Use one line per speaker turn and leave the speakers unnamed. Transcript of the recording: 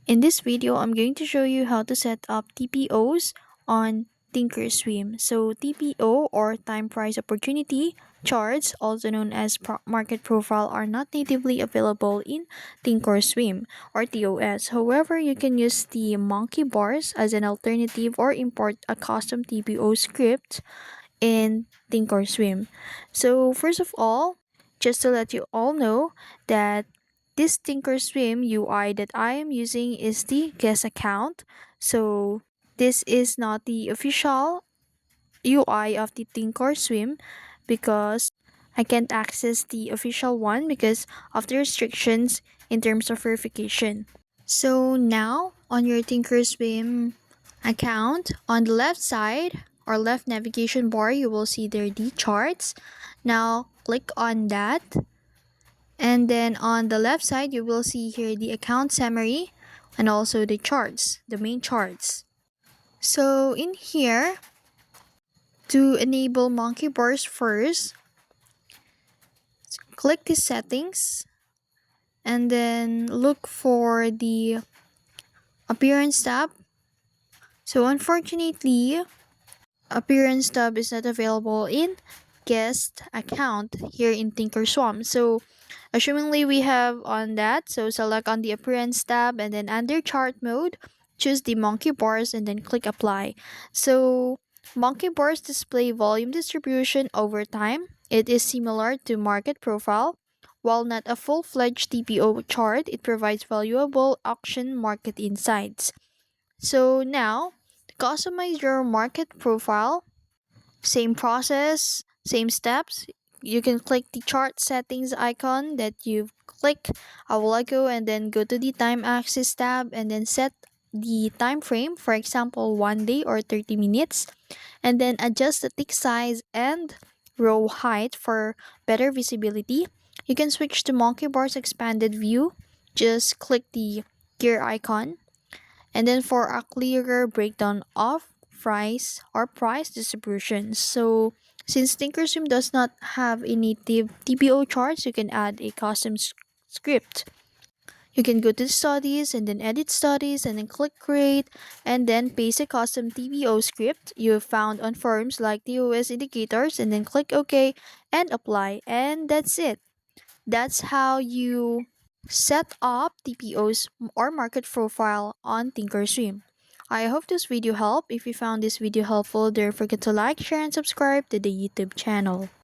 In this video, I'm going to show you how to set up TPOs on ThinkorSwim. So TPO, or time price opportunity charts, also known as market profile, are not natively available in ThinkorSwim or TOS. However, you can use the monkey bars as an alternative or import a custom TPO script in ThinkorSwim. So first of all, just to let you all know that this ThinkorSwim UI that I am using is the guest account. So this is not the official UI of the ThinkorSwim because I can't access the official one because of the restrictions in terms of verification. So now on your ThinkorSwim account, on the left side or left navigation bar, you will see there the charts. Now click on that, and then on the left side you will see here the account summary and also the charts, the main charts. So in here, to enable monkey bars first, click the settings and then look for the appearance tab. So unfortunately, appearance tab is not available in guest account here in ThinkorSwim. So assumingly we have on that, so select on the appearance tab and then under chart mode, choose the monkey bars and then click apply. So monkey bars display volume distribution over time. It is similar to market profile. While not a full-fledged TPO chart, it provides valuable auction market insights. So now, to customize your market profile, same process, same steps. You can click the chart settings icon that you've clicked a while ago and then go to the time axis tab and then set the time frame, for example 1 day or 30 minutes, and then adjust the tick size and row height for better visibility. You can switch to monkey bars expanded view. Just click the gear icon, and then for a clearer breakdown of price distribution. So since ThinkorSwim does not have a native TPO charts, you can add a custom script. You can go to studies and then edit studies and then click create and then paste a custom TPO script you have found on forums like TOS indicators and then click OK and apply, and that's it. That's how you set up TPOs or market profile on ThinkorSwim. I hope this video helped. If you found this video helpful, don't forget to like, share, and subscribe to the YouTube channel.